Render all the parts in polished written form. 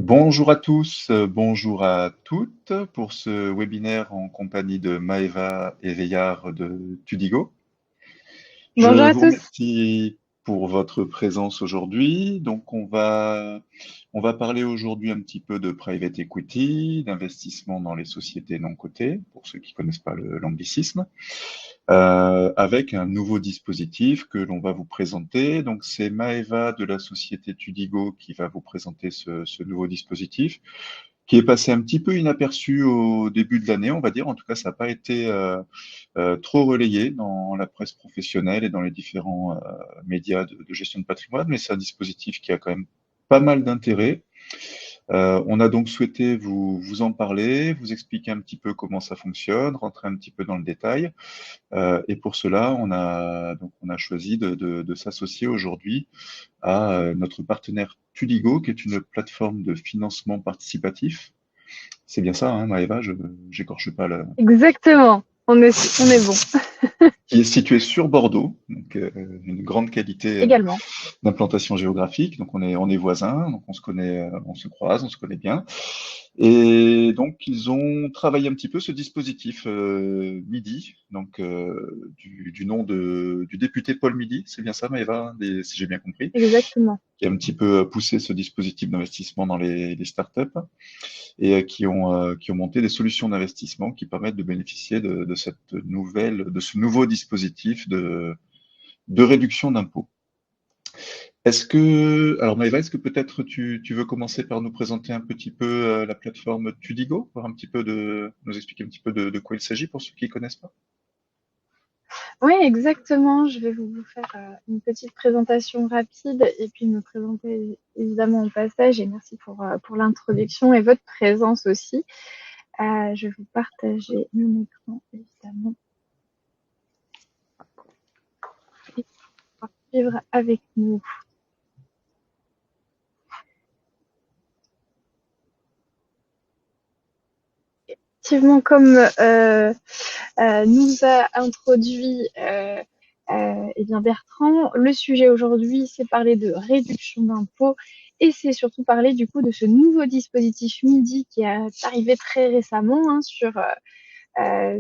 Bonjour à tous, bonjour à toutes pour ce webinaire en compagnie de Maëva Éveillard de Tudigo. Je Bonjour à vous tous. remercie pour votre présence aujourd'hui. Donc, on va parler aujourd'hui un petit peu de private equity, d'investissement dans les sociétés non cotées, pour ceux qui connaissent pas l'anglicisme, avec un nouveau dispositif que l'on va vous présenter. Donc, c'est Maëva de la société Tudigo qui va vous présenter ce nouveau dispositif qui est passé un petit peu inaperçu au début de l'année, on va dire. En tout cas, ça n'a pas été trop relayé dans la presse professionnelle et dans les différents médias de gestion de patrimoine, mais c'est un dispositif qui a quand même pas mal d'intérêt. On a donc souhaité vous en parler, vous expliquer un petit peu comment ça fonctionne, rentrer un petit peu dans le détail. Et pour cela, on a choisi de s'associer aujourd'hui à notre partenaire Tudigo, qui est une plateforme de financement participatif. C'est bien ça, hein, Maëva, je j'écorche pas le, Exactement. On est bon. qui est situé sur Bordeaux, donc une grande qualité Également. d'implantation géographique. Donc on est voisins, donc on se connaît, on se croise, on se connaît bien. Et donc ils ont travaillé un petit peu ce dispositif Midi, donc du nom du député Paul Midi, c'est bien ça, Maëva, si j'ai bien compris, Exactement. qui a un petit peu poussé ce dispositif d'investissement dans les startups et qui ont monté des solutions d'investissement qui permettent de bénéficier de ce nouveau dispositif de réduction d'impôts. Alors Maëva, est-ce que peut-être tu veux commencer par nous présenter un petit peu la plateforme Tudigo, nous expliquer un petit peu de quoi il s'agit pour ceux qui ne connaissent pas? Oui, exactement. Je vais vous faire une petite présentation rapide et puis me présenter évidemment au passage. Et merci pour l'introduction et votre présence aussi. Je vais vous partager mon écran, évidemment, et pouvoir suivre avec nous. Effectivement, comme nous a introduit eh bien Bertrand, le sujet aujourd'hui, c'est parler de réduction d'impôts et c'est surtout parler du coup de ce nouveau dispositif MIDI qui est arrivé très récemment sur le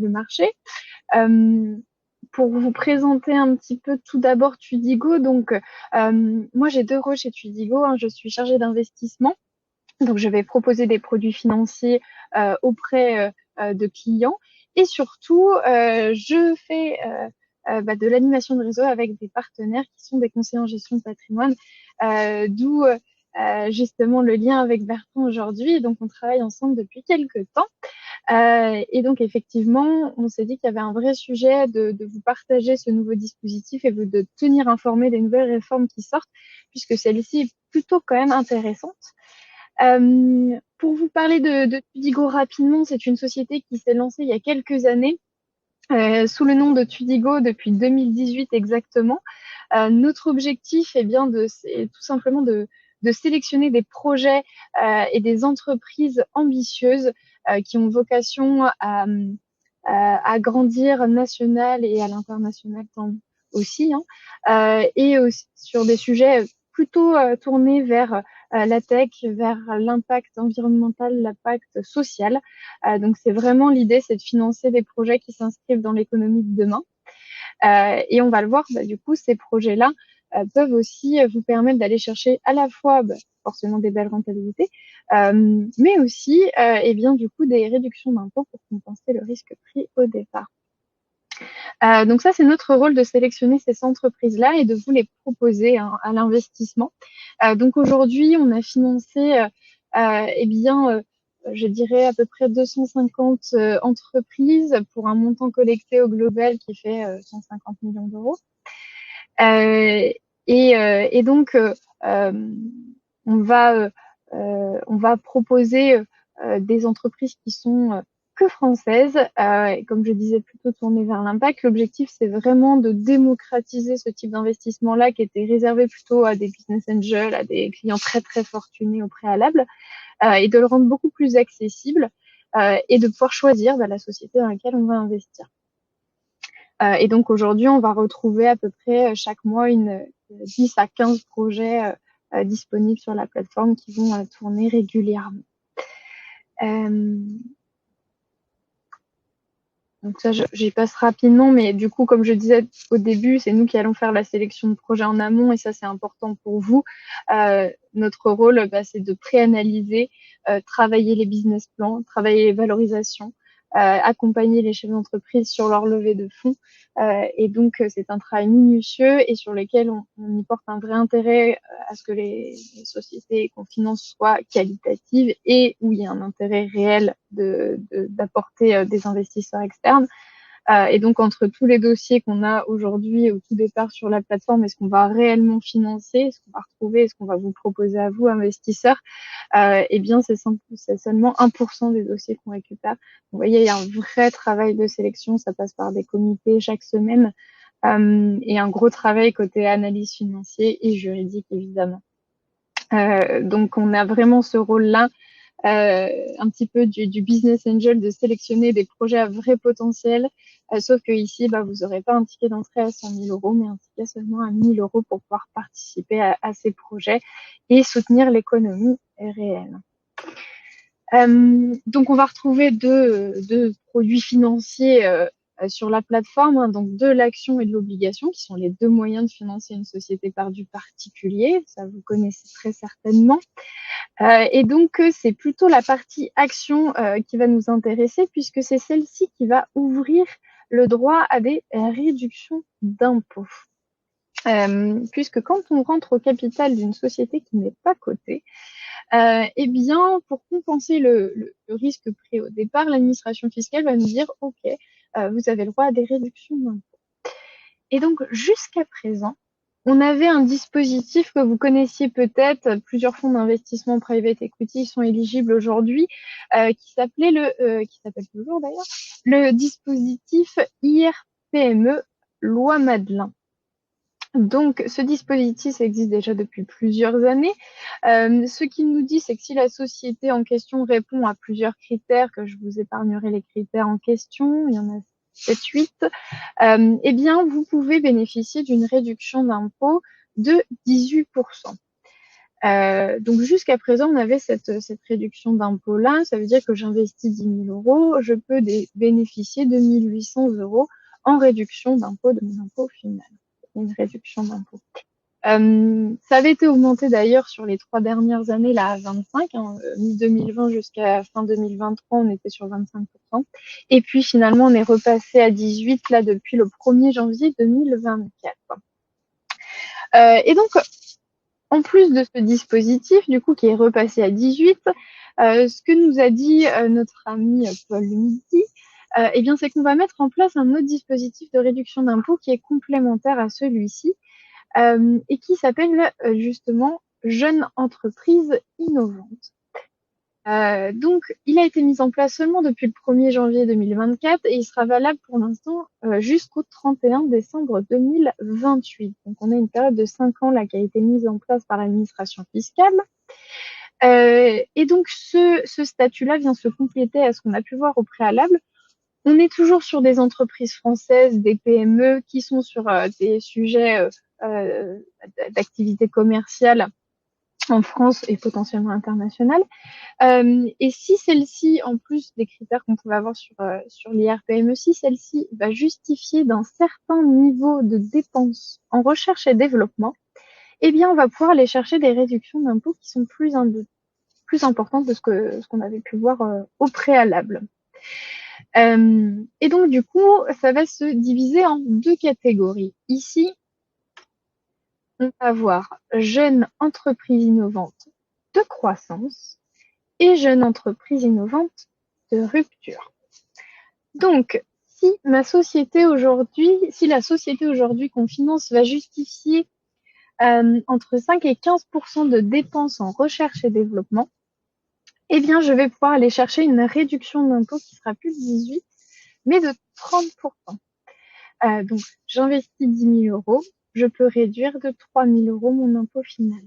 marché. Euh, pour vous présenter un petit peu tout d'abord Tudigo, donc moi j'ai deux rôles chez Tudigo, hein, je suis chargée d'investissement. Donc, je vais proposer des produits financiers auprès de clients et surtout, je fais de l'animation de réseau avec des partenaires qui sont des conseillers en gestion de patrimoine, d'où justement le lien avec Bertrand aujourd'hui. Donc, on travaille ensemble depuis quelques temps. Et donc, effectivement, on s'est dit qu'il y avait un vrai sujet de vous partager ce nouveau dispositif et de tenir informé des nouvelles réformes qui sortent, puisque celle-ci est plutôt quand même intéressante. Pour vous parler de Tudigo rapidement, c'est une société qui s'est lancée il y a quelques années sous le nom de Tudigo depuis 2018 exactement. Notre objectif c'est tout simplement de sélectionner des projets et des entreprises ambitieuses qui ont vocation à grandir national et à l'international aussi, hein, et aussi sur des sujets plutôt tournés vers la tech, vers l'impact environnemental, l'impact social. Donc c'est vraiment l'idée, c'est de financer des projets qui s'inscrivent dans l'économie de demain. Et on va le voir, du coup, ces projets-là peuvent aussi vous permettre d'aller chercher à la fois forcément des belles rentabilités, mais aussi et bien du coup des réductions d'impôts pour compenser le risque pris au départ. Donc ça, c'est notre rôle de sélectionner ces entreprises-là et de vous les proposer hein, à l'investissement. Donc aujourd'hui, on a financé, eh bien, je dirais à peu près 250 entreprises pour un montant collecté au global qui fait 150 millions d'euros. Euh, et donc, euh, on va proposer des entreprises qui sont que françaises, et comme je disais, plutôt tournées vers l'impact. L'objectif, c'est vraiment de démocratiser ce type d'investissement-là qui était réservé plutôt à des business angels, à des clients très, très fortunés au préalable, et de le rendre beaucoup plus accessible et de pouvoir choisir la société dans laquelle on va investir. Et donc aujourd'hui, on va retrouver à peu près chaque mois 10 à 15 projets disponibles sur la plateforme qui vont tourner régulièrement. Donc ça, j'y passe rapidement, mais du coup, comme je disais au début, c'est nous qui allons faire la sélection de projets en amont, et ça, c'est important pour vous. Notre rôle, c'est de préanalyser, travailler les business plans, travailler les valorisations, accompagner les chefs d'entreprise sur leur levée de fonds. Et donc, c'est un travail minutieux et sur lequel on y porte un vrai intérêt à ce que les sociétés qu'on finance soient qualitatives et où il y a un intérêt réel d'apporter des investisseurs externes. Et donc, entre tous les dossiers qu'on a aujourd'hui au tout départ sur la plateforme, est-ce qu'on va réellement financer, est-ce qu'on va retrouver, est-ce qu'on va vous proposer à vous, investisseurs, eh bien, c'est seulement 1% des dossiers qu'on récupère. Vous voyez, il y a un vrai travail de sélection, ça passe par des comités chaque semaine, et un gros travail côté analyse financière et juridique, évidemment. Donc, on a vraiment ce rôle-là, un petit peu du business angel, de sélectionner des projets à vrai potentiel, sauf que ici, vous n'aurez pas un ticket d'entrée à 100 000 euros, mais un ticket seulement à 1 000 euros pour pouvoir participer à ces projets et soutenir l'économie réelle. Donc, on va retrouver deux produits financiers sur la plateforme, donc de l'action et de l'obligation, qui sont les deux moyens de financer une société par du particulier. Ça, vous connaissez très certainement. Et donc, c'est plutôt la partie action qui va nous intéresser, puisque c'est celle-ci qui va ouvrir le droit à des réductions d'impôts. Puisque quand on rentre au capital d'une société qui n'est pas cotée, eh bien, pour compenser le risque pris au départ, l'administration fiscale va nous dire, OK, vous avez le droit à des réductions d'impôts. Et donc, jusqu'à présent, on avait un dispositif que vous connaissiez peut-être, plusieurs fonds d'investissement private equity sont éligibles aujourd'hui, qui s'appelle toujours d'ailleurs, le dispositif IR-PME, loi Madelin. Donc, ce dispositif existe déjà depuis plusieurs années. Ce qu'il nous dit, c'est que si la société en question répond à plusieurs critères, que je vous épargnerai les critères en question, il y en a 7-8, eh bien, vous pouvez bénéficier d'une réduction d'impôt de 18%. Donc, jusqu'à présent, on avait cette réduction d'impôt-là. Ça veut dire que j'investis 10 000 euros, je peux bénéficier de 1 800 euros en réduction d'impôt de mon impôt final. Une réduction d'impôt. Ça avait été augmenté d'ailleurs sur les 3 dernières années là à 25, mi-2020 jusqu'à fin 2023, on était sur 25%. Et puis finalement, on est repassé à 18 là depuis le 1er janvier 2024. Et donc, en plus de ce dispositif, du coup, qui est repassé à 18, ce que nous a dit notre ami Paul Midi, eh bien, c'est qu'on va mettre en place un autre dispositif de réduction d'impôt qui est complémentaire à celui-ci et qui s'appelle justement Jeune entreprise innovante. Donc, il a été mis en place seulement depuis le 1er janvier 2024 et il sera valable pour l'instant jusqu'au 31 décembre 2028. Donc, on a une période de 5 ans là qui a été mise en place par l'administration fiscale. Et donc, ce statut-là vient se compléter à ce qu'on a pu voir au préalable. On est toujours sur des entreprises françaises, des PME qui sont sur des sujets d'activité commerciale en France et potentiellement internationale. Et si celle-ci, en plus des critères qu'on pouvait avoir sur l'IR-PME, si celle-ci va justifier d'un certain niveau de dépenses en recherche et développement, eh bien, on va pouvoir aller chercher des réductions d'impôts qui sont plus importantes de ce qu'on avait pu voir au préalable. Et donc, du coup, ça va se diviser en 2 catégories. Ici, on va avoir jeune entreprise innovante de croissance et jeune entreprise innovante de rupture. Donc, si la société aujourd'hui qu'on finance va justifier entre 5 et 15% de dépenses en recherche et développement, eh bien, je vais pouvoir aller chercher une réduction d'impôt qui sera plus de 18, mais de 30%. Donc, j'investis 10 000 euros, je peux réduire de 3 000 euros mon impôt final.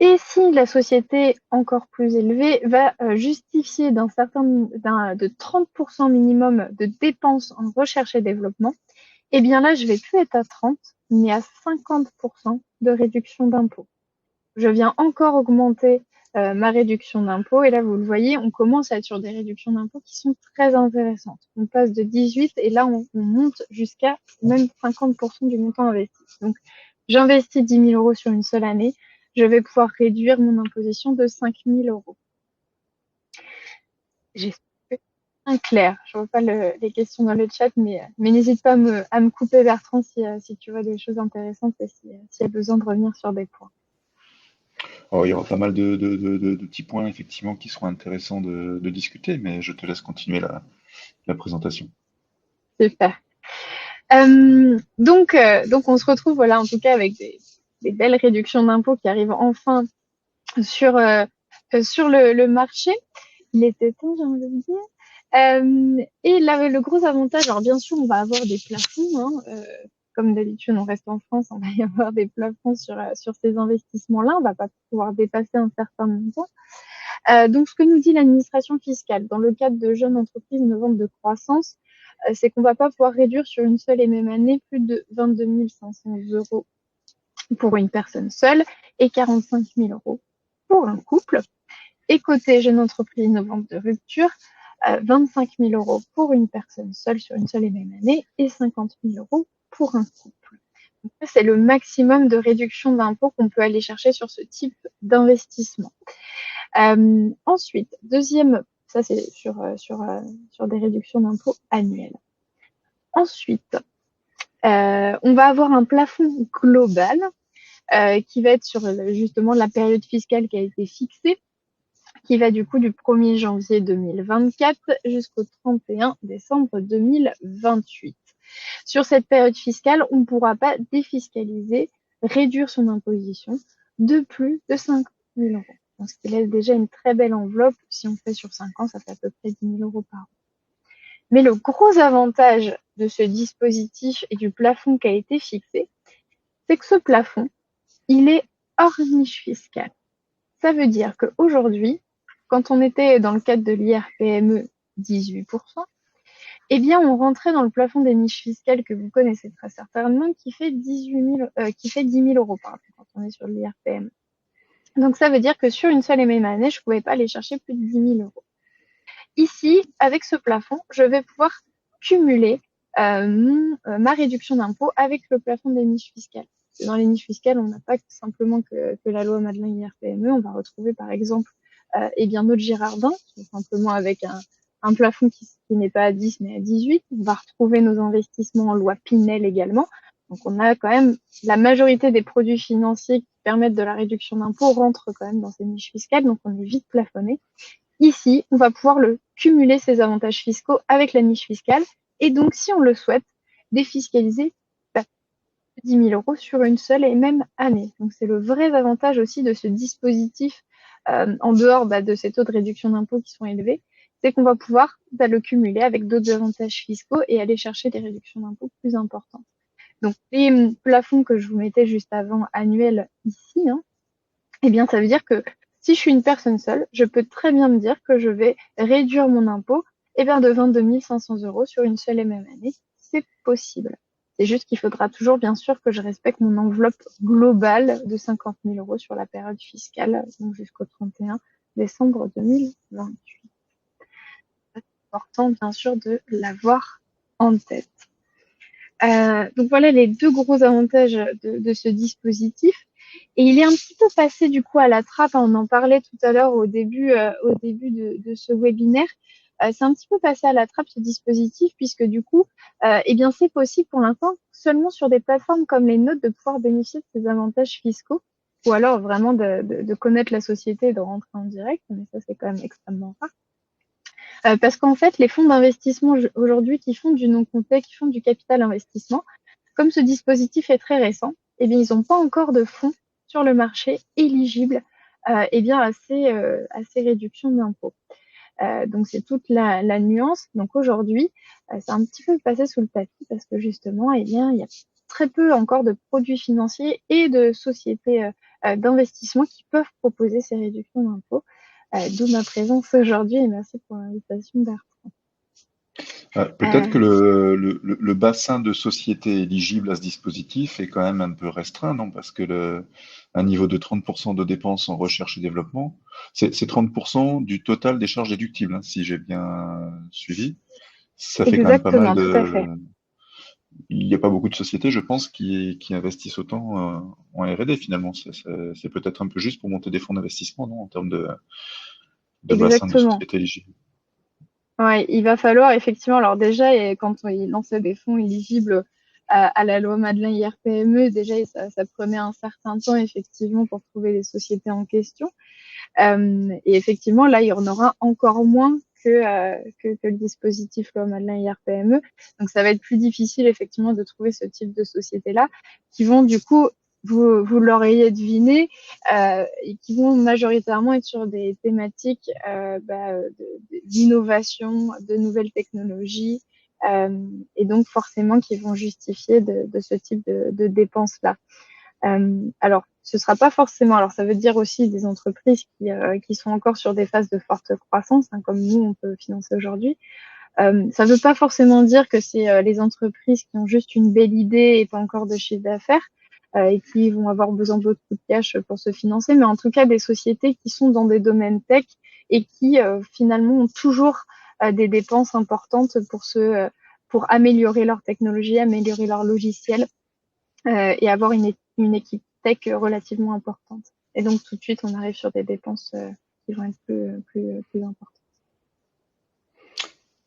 Et si la société encore plus élevée va justifier de 30% minimum de dépenses en recherche et développement, eh bien là, je vais plus être à 30, mais à 50% de réduction d'impôt. je viens encore augmenter ma réduction d'impôt. Et là, vous le voyez, on commence à être sur des réductions d'impôt qui sont très intéressantes. On passe de 18 et là, on monte jusqu'à même 50% du montant investi. Donc, j'investis 10 000 euros sur une seule année. Je vais pouvoir réduire mon imposition de 5 000 euros. J'espère que c'est clair. Je vois pas les questions dans le chat, mais n'hésite pas à me couper, Bertrand, si tu vois des choses intéressantes et s'il y a besoin de revenir sur des points. Alors, il y aura pas mal de petits points, effectivement, qui seront intéressants de discuter, mais je te laisse continuer la présentation. Super. Donc, on se retrouve, voilà, en tout cas, avec des belles réductions d'impôts qui arrivent enfin sur le marché. Il était temps, j'ai envie de dire. Et là, le gros avantage, alors bien sûr, on va avoir des plafonds, hein, comme d'habitude, on reste en France, on va y avoir des plafonds sur ces investissements-là. On va pas pouvoir dépasser un certain montant. Donc, ce que nous dit l'administration fiscale, dans le cadre de jeunes entreprises innovantes de croissance, c'est qu'on va pas pouvoir réduire sur une seule et même année plus de 22 500 euros pour une personne seule et 45 000 euros pour un couple. Et côté jeune entreprise innovante de rupture, 25 000 euros pour une personne seule sur une seule et même année et 50 000 euros pour un couple. Donc ça, c'est le maximum de réduction d'impôt qu'on peut aller chercher sur ce type d'investissement. Ensuite, deuxième, ça c'est sur des réductions d'impôt annuelles. Ensuite, on va avoir un plafond global qui va être sur justement la période fiscale qui a été fixée, qui va du coup du 1er janvier 2024 jusqu'au 31 décembre 2028. Sur cette période fiscale, on ne pourra pas défiscaliser, réduire son imposition de plus de 5 000 euros. Donc, ce qui laisse déjà une très belle enveloppe. Si on fait sur 5 ans, ça fait à peu près 10 000 euros par an. Mais le gros avantage de ce dispositif et du plafond qui a été fixé, c'est que ce plafond, il est hors niche fiscale. Ça veut dire qu'aujourd'hui, quand on était dans le cadre de l'IR-PME 18%, eh bien, on rentrait dans le plafond des niches fiscales que vous connaissez très certainement, qui fait 10 000 euros par an quand on est sur l'IR-PME. Donc, ça veut dire que sur une seule et même année, je ne pouvais pas aller chercher plus de 10 000 euros. Ici, avec ce plafond, je vais pouvoir cumuler ma réduction d'impôt avec le plafond des niches fiscales. Dans les niches fiscales, on n'a pas simplement que la loi Madelin IR-PME. On va retrouver par exemple notre Girardin, qui est simplement avec un plafond qui n'est pas à 10 mais à 18. On va retrouver nos investissements en loi Pinel également. Donc on a quand même la majorité des produits financiers qui permettent de la réduction d'impôt rentrent quand même dans ces niches fiscales, donc on est vite plafonné. Ici, on va pouvoir cumuler ces avantages fiscaux avec la niche fiscale et donc, si on le souhaite, défiscaliser 10 000 euros sur une seule et même année. Donc, c'est le vrai avantage aussi de ce dispositif en dehors de ces taux de réduction d'impôt qui sont élevés, c'est qu'on va pouvoir le cumuler avec d'autres avantages fiscaux et aller chercher des réductions d'impôt plus importantes. Donc, les plafonds que je vous mettais juste avant annuels ici, eh bien, ça veut dire que si je suis une personne seule, je peux très bien me dire que je vais réduire mon impôt de 22 500 euros sur une seule et même année. C'est possible. C'est juste qu'il faudra toujours, bien sûr, que je respecte mon enveloppe globale de 50 000 euros sur la période fiscale, donc jusqu'au 31 décembre 2028. C'est important, bien sûr, de l'avoir en tête. Donc voilà les deux gros avantages de ce dispositif. Et il est un petit peu passé du coup à la trappe, on en parlait tout à l'heure au début de ce webinaire. C'est un petit peu passé à la trappe ce dispositif puisque du coup, c'est possible pour l'instant seulement sur des plateformes comme les nôtres de pouvoir bénéficier de ces avantages fiscaux ou alors vraiment de connaître la société et de rentrer en direct, mais ça c'est quand même extrêmement rare. Parce qu'en fait, les fonds d'investissement aujourd'hui qui font du non-complet, qui font du capital investissement, comme ce dispositif est très récent, ils n'ont pas encore de fonds sur le marché éligibles à ces réductions d'impôts. Donc, c'est toute la nuance. Donc, aujourd'hui, c'est un petit peu passé sous le tapis parce que justement, il y a très peu encore de produits financiers et de sociétés d'investissement qui peuvent proposer ces réductions d'impôts. D'où ma présence aujourd'hui et merci pour l'invitation, Bertrand. Peut-être que Euh, le bassin de sociétés éligibles à ce dispositif est quand même un peu restreint, non? Parce que un niveau de 30% de dépenses en recherche et développement, c'est 30% du total des charges déductibles, hein, si j'ai bien suivi. Ça fait quand même pas mal Exactement, tout à fait. de. Il n'y a pas beaucoup de sociétés, je pense, qui investissent autant en R&D finalement. C'est peut-être un peu juste pour monter des fonds d'investissement, non, en termes de bassin de Exactement. sociétés éligibles. Ouais, il va falloir effectivement, alors déjà, quand il lançait des fonds éligibles à la loi Madelin IR-PME, déjà, ça prenait un certain temps, effectivement, pour trouver les sociétés en question. Et effectivement, là, il y en aura encore moins que le dispositif loi Madelin IR-PME. Donc, ça va être plus difficile, effectivement, de trouver ce type de sociétés-là qui vont, du coup, vous l'auriez deviné, et qui vont majoritairement être sur des thématiques d'innovation, de nouvelles technologies, et donc forcément qui vont justifier de ce type de dépenses-là. Alors, ce sera pas forcément. Alors, ça veut dire aussi des entreprises qui sont encore sur des phases de forte croissance, hein, comme nous, on peut financer aujourd'hui. Ça veut pas forcément dire que c'est les entreprises qui ont juste une belle idée et pas encore de chiffre d'affaires et qui vont avoir besoin de beaucoup de cash pour se financer, mais en tout cas des sociétés qui sont dans des domaines tech et qui finalement ont toujours des dépenses importantes pour améliorer leur technologie, améliorer leur logiciel et avoir une équipe tech relativement importante. Et donc tout de suite, on arrive sur des dépenses qui vont être plus importantes.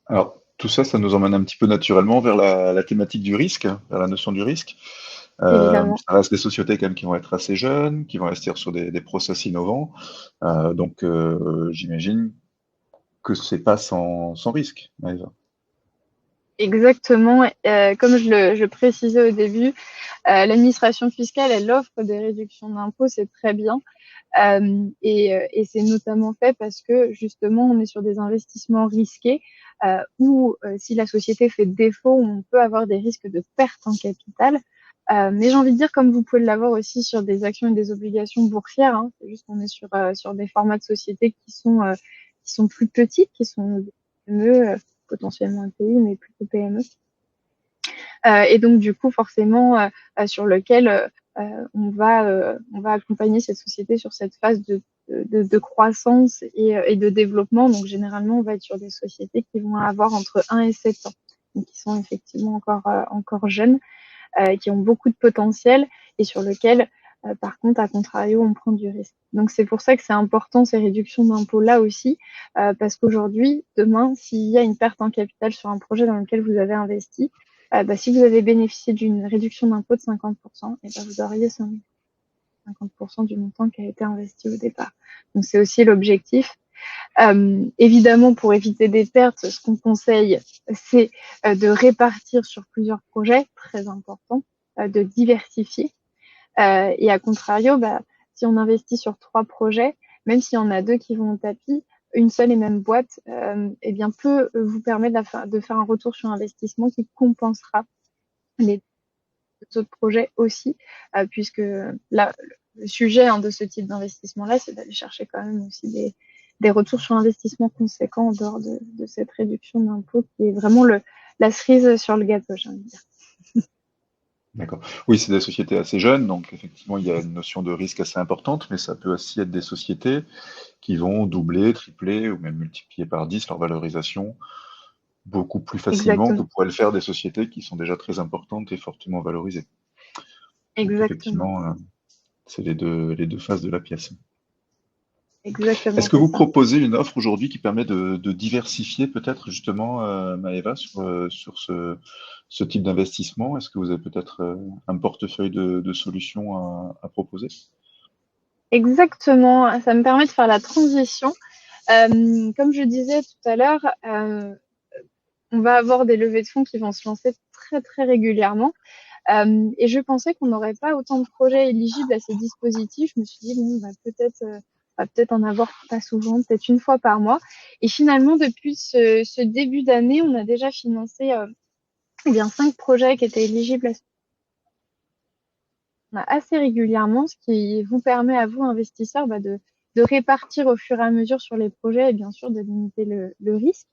Alors, tout ça, ça nous emmène un petit peu naturellement vers la thématique du risque, vers la notion du risque. Évidemment. Ça reste des sociétés quand même qui vont être assez jeunes, qui vont investir sur des process innovants. Donc, j'imagine que c'est pas sans risque, Maëva. Exactement. Comme je précisais au début, l'administration fiscale, elle offre des réductions d'impôts, c'est très bien. Et c'est notamment fait parce que justement, on est sur des investissements risqués où si la société fait défaut, on peut avoir des risques de perte en capital. Mais j'ai envie de dire, comme vous pouvez l'avoir aussi sur des actions et des obligations boursières, hein, c'est juste qu'on est sur des formats de sociétés qui sont plus petits, qui sont des PME, potentiellement un pays, mais plutôt PME. Et donc, du coup, forcément, sur lequel on va accompagner cette société sur cette phase de croissance et de développement. Donc, généralement, on va être sur des sociétés qui vont avoir entre 1 et 7 ans, donc qui sont effectivement encore jeunes, qui ont beaucoup de potentiel et sur lequel, par contre, à contrario, on prend du risque. Donc, c'est pour ça que c'est important ces réductions d'impôts là aussi, parce qu'aujourd'hui, demain, s'il y a une perte en capital sur un projet dans lequel vous avez investi, si vous avez bénéficié d'une réduction d'impôt de 50%, et vous auriez 50% du montant qui a été investi au départ. Donc, c'est aussi l'objectif. Évidemment, pour éviter des pertes, ce qu'on conseille, c'est de répartir sur plusieurs projets, très important, de diversifier. Et à contrario, si on investit sur 3 projets, même s'il y en a 2 qui vont au tapis, une seule et même boîte eh bien, peut vous permettre de faire un retour sur investissement qui compensera les autres projets aussi, puisque là, le sujet de ce type d'investissement-là, c'est d'aller chercher quand même aussi des retours sur investissement conséquents en dehors de cette réduction d'impôt qui est vraiment la cerise sur le gâteau, j'ai envie de dire. D'accord. Oui, c'est des sociétés assez jeunes, donc effectivement, il y a une notion de risque assez importante, mais ça peut aussi être des sociétés qui vont doubler, tripler ou même multiplier par 10 leur valorisation beaucoup plus facilement que Exactement. pourraient le faire des sociétés qui sont déjà très importantes et fortement valorisées. Donc Exactement. effectivement, c'est les deux faces de la pièce. Exactement, Est-ce que c'est vous ça. proposez une offre aujourd'hui qui permet de diversifier peut-être justement, Maëva, sur ce type d'investissement? Est-ce que vous avez peut-être un portefeuille de solutions à proposer? Exactement. Ça me permet de faire la transition. Comme je disais tout à l'heure, on va avoir des levées de fonds qui vont se lancer très, très régulièrement. Et je pensais qu'on n'aurait pas autant de projets éligibles à ces dispositifs. Je me suis dit, bon, on va peut-être en avoir pas souvent, peut-être une fois par mois. Et finalement, depuis ce début d'année, on a déjà financé eh bien 5 projets qui étaient éligibles à ce assez régulièrement, ce qui vous permet à vous, investisseurs, de répartir au fur et à mesure sur les projets et bien sûr de limiter le risque.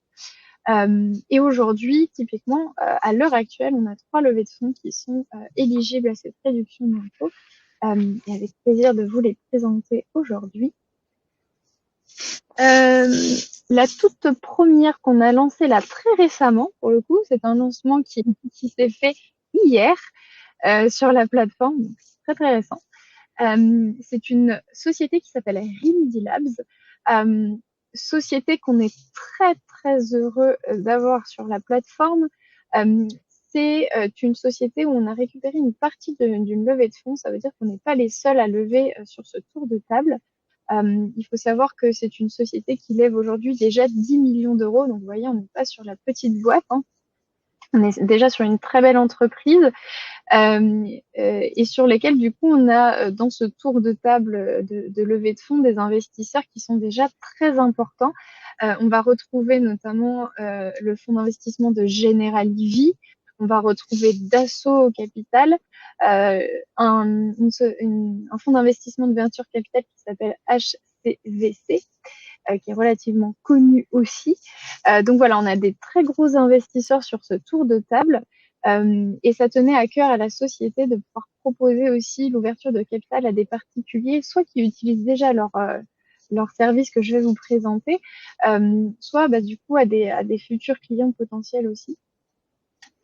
Et aujourd'hui, typiquement, à l'heure actuelle, on a 3 levées de fonds qui sont éligibles à cette réduction d'impôt. Et avec plaisir de vous les présenter aujourd'hui. La toute première qu'on a lancée là très récemment, pour le coup, c'est un lancement qui s'est fait hier sur la plateforme, donc c'est très très récent. C'est une société qui s'appelle Rimdi Labs, société qu'on est très très heureux d'avoir sur la plateforme. C'est une société où on a récupéré une partie d'une levée de fonds. Ça veut dire qu'on n'est pas les seuls à lever sur ce tour de table. Il faut savoir que c'est une société qui lève aujourd'hui déjà 10 millions d'euros. Donc, vous voyez, on n'est pas sur la petite boîte, hein. On est déjà sur une très belle entreprise et sur lesquelles, du coup, on a dans ce tour de table de levée de fonds des investisseurs qui sont déjà très importants. On va retrouver notamment le fonds d'investissement de Generali Vie. On va retrouver Dassault Capital, un fonds d'investissement de venture capital qui s'appelle HCVC, qui est relativement connu aussi. Donc voilà, on a des très gros investisseurs sur ce tour de table. Et ça tenait à cœur à la société de pouvoir proposer aussi l'ouverture de capital à des particuliers, soit qui utilisent déjà leur service que je vais vous présenter, soit du coup à des futurs clients potentiels aussi.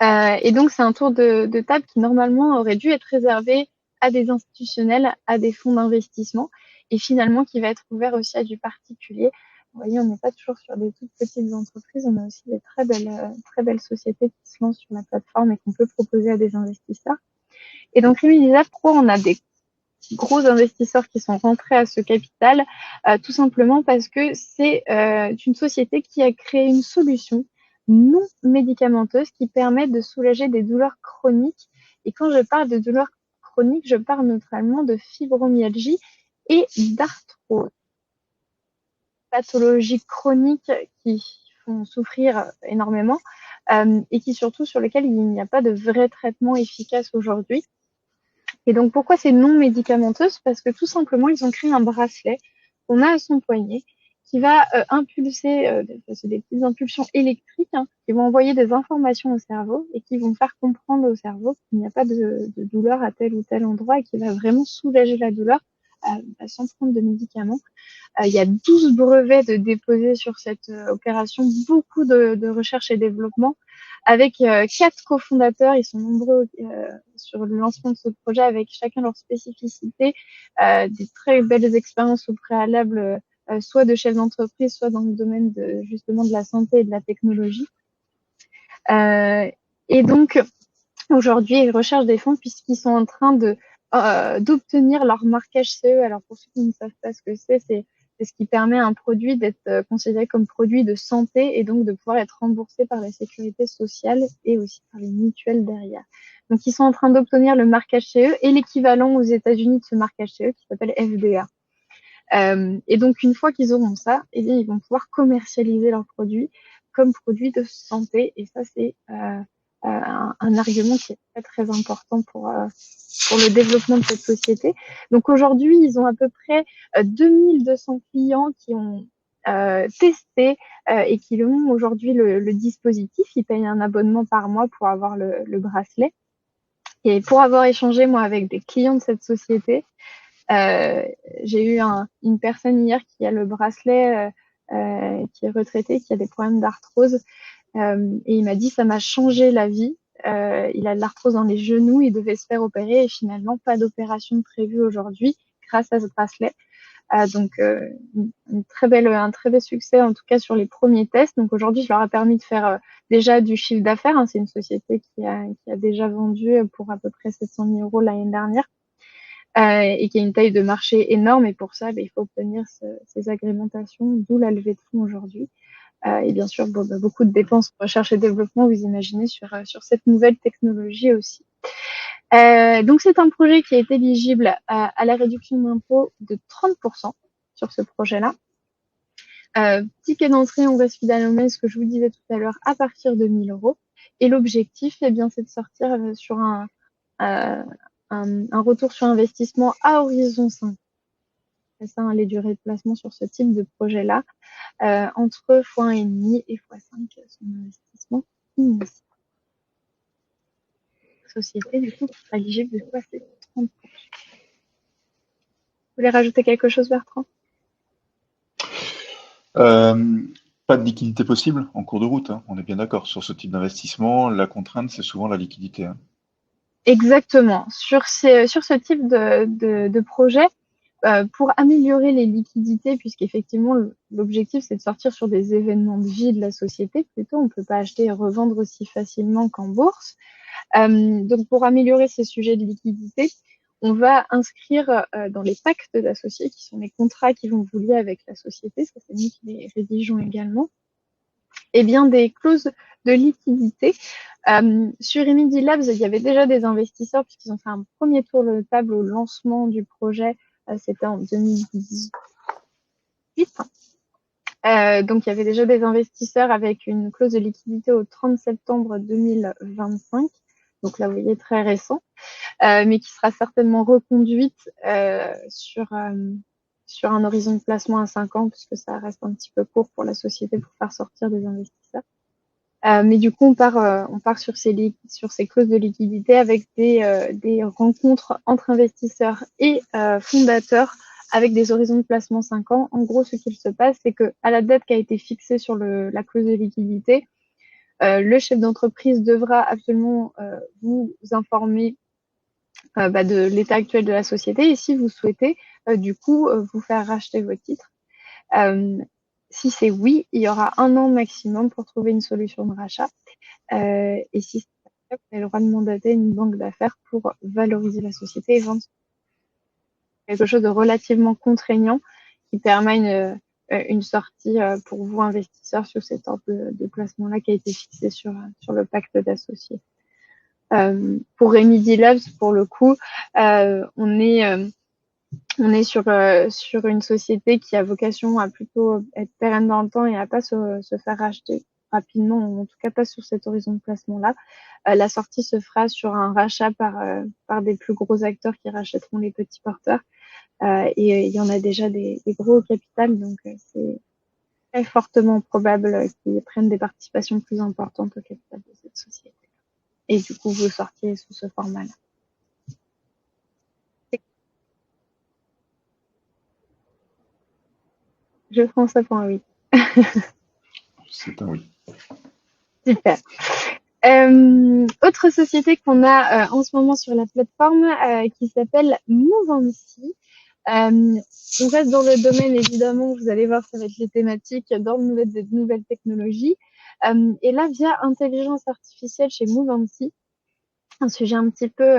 Et donc c'est un tour de table qui normalement aurait dû être réservé à des institutionnels, à des fonds d'investissement, et finalement qui va être ouvert aussi à du particulier. Vous voyez, on n'est pas toujours sur des toutes petites entreprises, on a aussi des très belles sociétés qui se lancent sur la plateforme et qu'on peut proposer à des investisseurs. Et donc, Rimidi, pourquoi on a des gros investisseurs qui sont rentrés à ce capital? Tout simplement parce que c'est une société qui a créé une solution non médicamenteuse qui permet de soulager des douleurs chroniques. Et quand je parle de douleurs chroniques, je parle notamment de fibromyalgie et d'arthrose. Pathologies chroniques qui font souffrir énormément et qui surtout sur lesquelles il n'y a pas de vrai traitement efficace aujourd'hui. Et donc pourquoi c'est non médicamenteuse? Parce que tout simplement ils ont créé un bracelet qu'on a à son poignet qui va impulser, c'est des petites impulsions électriques qui vont envoyer des informations au cerveau et qui vont faire comprendre au cerveau qu'il n'y a pas de douleur à tel ou tel endroit et qui va vraiment soulager la douleur sans prendre de médicaments. Il y a 12 brevets de déposés sur cette opération, beaucoup de recherche et développement, avec 4 cofondateurs. Ils sont nombreux sur le lancement de ce projet, avec chacun leur spécificité, des très belles expériences au préalable, soit de chefs d'entreprise, soit dans le domaine justement de la santé et de la technologie. Et donc, aujourd'hui, ils recherchent des fonds puisqu'ils sont en train d'obtenir leur marquage CE. Alors, pour ceux qui ne savent pas ce que c'est ce qui permet à un produit d'être considéré comme produit de santé et donc de pouvoir être remboursé par la sécurité sociale et aussi par les mutuelles derrière. Donc, ils sont en train d'obtenir le marquage CE et l'équivalent aux États-Unis de ce marquage CE qui s'appelle FDA. Et donc, une fois qu'ils auront ça, eh bien, ils vont pouvoir commercialiser leurs produits comme produits de santé. Et ça, c'est un argument qui est très, très important pour le développement de cette société. Donc, aujourd'hui, ils ont à peu près 2200 clients qui ont testé et qui ont aujourd'hui le dispositif. Ils payent un abonnement par mois pour avoir le bracelet. Et pour avoir échangé, moi, avec des clients de cette société, j'ai eu une personne hier qui a le bracelet, qui est retraité, qui a des problèmes d'arthrose. Et il m'a dit, ça m'a changé la vie. Il a de l'arthrose dans les genoux, il devait se faire opérer et finalement, pas d'opération prévue aujourd'hui grâce à ce bracelet. Donc, un très bel succès, en tout cas sur les premiers tests. Donc, aujourd'hui, je leur ai permis de faire déjà du chiffre d'affaires. C'est une société qui a déjà vendu pour à peu près 700 000 € l'année dernière. Et qui a une taille de marché énorme. Et pour ça, il faut obtenir ces agrémentations, d'où la levée de fonds aujourd'hui. Et bien sûr, beaucoup de dépenses en recherche et développement, vous imaginez, sur cette nouvelle technologie aussi. Donc, c'est un projet qui est éligible à la réduction d'impôt de 30% sur ce projet-là. Ticket d'entrée, on reste fidèle au ce que je vous disais tout à l'heure, à partir de 1 000 €. Et l'objectif, c'est de sortir sur un retour sur investissement à horizon 5. C'est ça, hein, les durées de placement sur ce type de projet-là, entre x1,5 et x5 son investissement initial. Société, du coup, qui sera éligible de quoi c'est 30%. Vous voulez rajouter quelque chose, Bertrand? Pas de liquidité possible en cours de route, hein, on est bien d'accord. Sur ce type d'investissement, la contrainte, c'est souvent la liquidité, hein. Exactement. Sur ce type de projet, pour améliorer les liquidités, puisqu'effectivement, l'objectif, c'est de sortir sur des événements de vie de la société, plutôt. On ne peut pas acheter et revendre aussi facilement qu'en bourse. Donc, pour améliorer ces sujets de liquidité, on va inscrire dans les pactes d'associés, qui sont les contrats qui vont vous lier avec la société, ça c'est nous qui les rédigeons également, et bien des clauses de liquidité. Sur Remedy Labs, il y avait déjà des investisseurs puisqu'ils ont fait un premier tour de table au lancement du projet, c'était en 2018. Donc il y avait déjà des investisseurs avec une clause de liquidité au 30 septembre 2025. Donc là, vous voyez, très récent, mais qui sera certainement reconduite sur un horizon de placement à 5 ans, puisque ça reste un petit peu court pour la société pour faire sortir des investisseurs. Mais du coup, on part sur ces clauses de liquidité avec des rencontres entre investisseurs et fondateurs avec des horizons de placement 5 ans. En gros, ce qu'il se passe, c'est que à la date qui a été fixée sur la clause de liquidité, le chef d'entreprise devra absolument vous informer de l'état actuel de la société et si vous souhaitez, du coup, vous faire racheter vos titres. Si c'est oui, il y aura 1 an maximum pour trouver une solution de rachat. Et si c'est pas le cas, vous avez le droit de mandater une banque d'affaires pour valoriser la société et vendre quelque chose de relativement contraignant qui permet une sortie pour vous, investisseurs, sur cet ordre de placement-là qui a été fixé sur le pacte d'associés. Pour Remedy Labs, pour le coup, on est sur une société qui a vocation à plutôt être pérenne dans le temps et à pas se faire racheter rapidement, ou en tout cas pas sur cet horizon de placement-là. La sortie se fera sur un rachat par des plus gros acteurs qui rachèteront les petits porteurs. Et il y en a déjà des gros au capital, donc c'est très fortement probable qu'ils prennent des participations plus importantes au capital de cette société. Et du coup, vous sortiez sous ce format-là. Je pense ça pour un oui. C'est un oui. Super. Autre société qu'on a en ce moment sur la plateforme qui s'appelle Moveancy. On reste dans le domaine, évidemment, vous allez voir, ça va être les thématiques dans de nouvelles technologies. Et là, via intelligence artificielle chez Moveancy, un sujet un petit peu,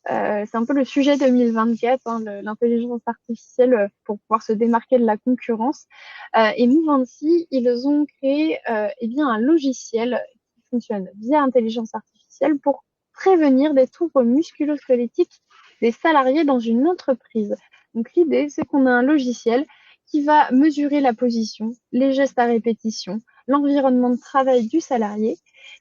c'est un peu le sujet 2024, hein, l'intelligence artificielle pour pouvoir se démarquer de la concurrence. Et Moveancy, ils ont créé bien un logiciel qui fonctionne via intelligence artificielle pour prévenir des troubles musculo-squelettiques des salariés dans une entreprise. Donc l'idée, c'est qu'on a un logiciel qui va mesurer la position, les gestes à répétition, l'environnement de travail du salarié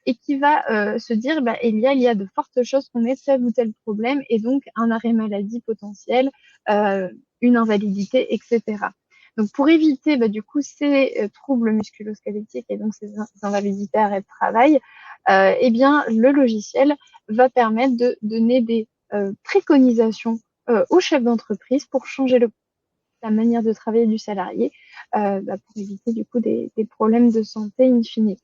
et qui va se dire il y a de fortes chances qu'on ait tel ou tel problème et donc un arrêt maladie potentiel, une invalidité, etc. Donc pour éviter du coup ces troubles musculo-squelettiques et donc ces invalidités arrêt de travail, bien le logiciel va permettre de donner des préconisations au chef d'entreprise pour changer la manière de travailler du salarié pour éviter du coup des problèmes de santé in fine.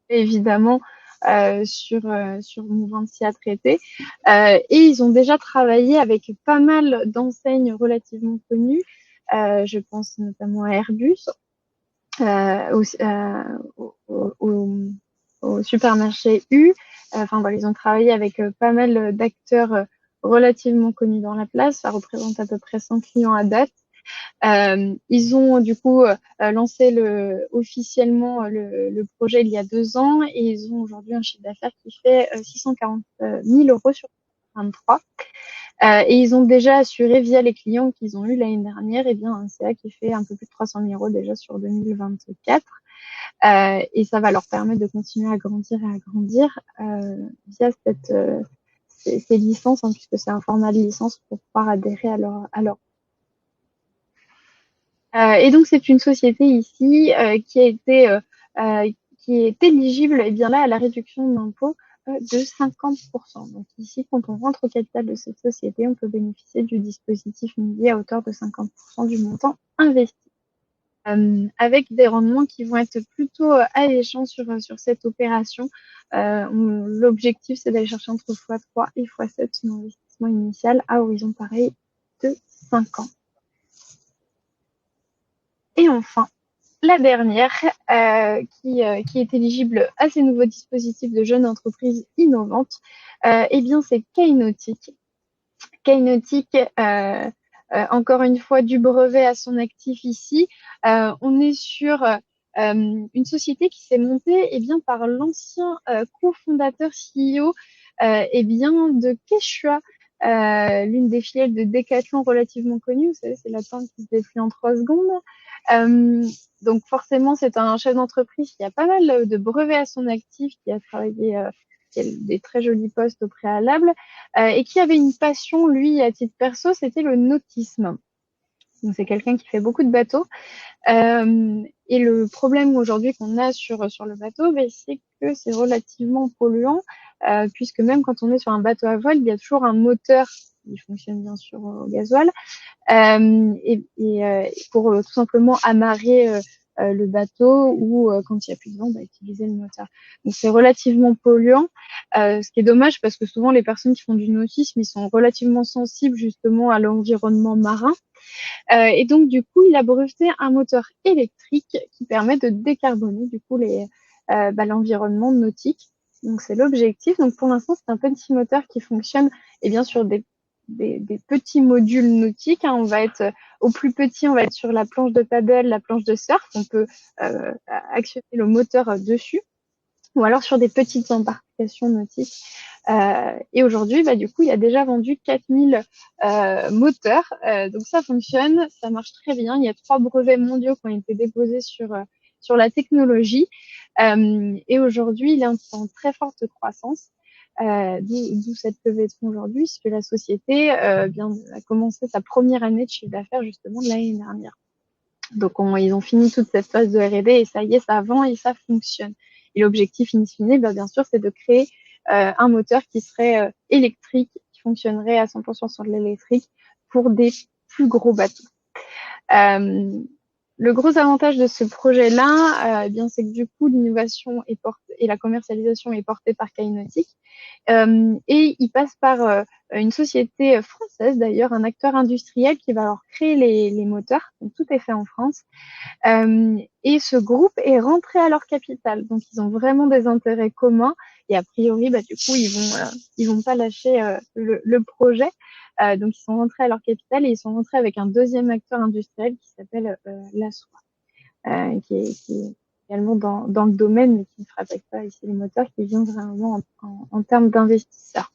Évidemment sur Moveancy à traiter. Et ils ont déjà travaillé avec pas mal d'enseignes relativement connues. Je pense notamment à Airbus, au supermarché U. Enfin, voilà, ils ont travaillé avec pas mal d'acteurs relativement connus dans la place. Ça représente à peu près 100 clients à date. Ils ont du coup lancé officiellement le projet il y a 2 ans et ils ont aujourd'hui un chiffre d'affaires qui fait 640 000 euros sur 2023. Et ils ont déjà assuré via les clients qu'ils ont eu l'année dernière un CA qui fait un peu plus de 300 000 euros déjà sur 2024. Et ça va leur permettre de continuer à grandir et à grandir via ces licences, hein, puisque c'est un format de licence pour pouvoir adhérer à leur Et donc, c'est une société ici qui est éligible eh bien là, à la réduction d'impôt de 50%. Donc ici, quand on rentre au capital de cette société, on peut bénéficier du dispositif minier à hauteur de 50% du montant investi. Avec des rendements qui vont être plutôt alléchants sur cette opération. L'objectif, c'est d'aller chercher entre x3 et x7 son investissement initial à horizon pareil de 5 ans. Et enfin, la dernière, qui est éligible à ces nouveaux dispositifs de jeunes entreprises innovantes, eh bien, c'est Kainotic. Kainotic, encore une fois, du brevet à son actif ici. On est sur une société qui s'est montée eh bien, par l'ancien cofondateur CEO eh bien, de Quechua, l'une des filiales de Decathlon relativement connue. Vous savez, c'est la tente qui se déplie en 3 secondes. Donc forcément, c'est un chef d'entreprise qui a pas mal de brevets à son actif, qui a travaillé des très jolis postes au préalable, et qui avait une passion, lui, à titre perso, c'était le nautisme. Donc c'est quelqu'un qui fait beaucoup de bateaux. Et le problème aujourd'hui qu'on a sur le bateau, c'est que c'est relativement polluant, puisque même quand on est sur un bateau à voile, il y a toujours un moteur qui fonctionne bien sûr au gasoil, pour tout simplement amarrer le bateau ou quand il n'y a plus de vent, utiliser le moteur. Donc c'est relativement polluant, ce qui est dommage parce que souvent les personnes qui font du nautisme, ils sont relativement sensibles justement à l'environnement marin. Et donc du coup, il a breveté un moteur électrique qui permet de décarboner du coup l'environnement nautique. Donc c'est l'objectif. Donc pour l'instant, c'est un petit moteur qui fonctionne bien sur des petits modules nautiques. On va être au plus petit, on va être sur la planche de paddle, la planche de surf. On peut actionner le moteur dessus, ou alors sur des petites embarcations nautiques. Et aujourd'hui, du coup, il a déjà vendu 4000 moteurs. Donc ça fonctionne, ça marche très bien. Il y a 3 brevets mondiaux qui ont été déposés sur la technologie. Et aujourd'hui, il est en très forte croissance. D'où cette levée de fonds aujourd'hui, puisque la société a commencé sa première année de chiffre d'affaires justement de l'année dernière. Donc ils ont fini toute cette phase de R&D et ça y est, ça vend et ça fonctionne. Et l'objectif in fine, bien sûr, c'est de créer un moteur qui serait électrique, qui fonctionnerait à 100% sur de l'électrique pour des plus gros bateaux. Le gros avantage de ce projet-là, c'est que du coup, l'innovation et la commercialisation est portée par Kainotic. Et il passe par une société française, d'ailleurs, un acteur industriel qui va alors créer les moteurs. Donc, tout est fait en France. Et ce groupe est rentré à leur capital. Donc, ils ont vraiment des intérêts communs. Et a priori, du coup, ils vont pas lâcher le projet. Donc, ils sont rentrés à leur capital et ils sont rentrés avec un deuxième acteur industriel qui s'appelle Lassois, qui est également dans le domaine, mais qui ne fabrique pas ici les moteurs, qui vient vraiment en termes d'investisseurs.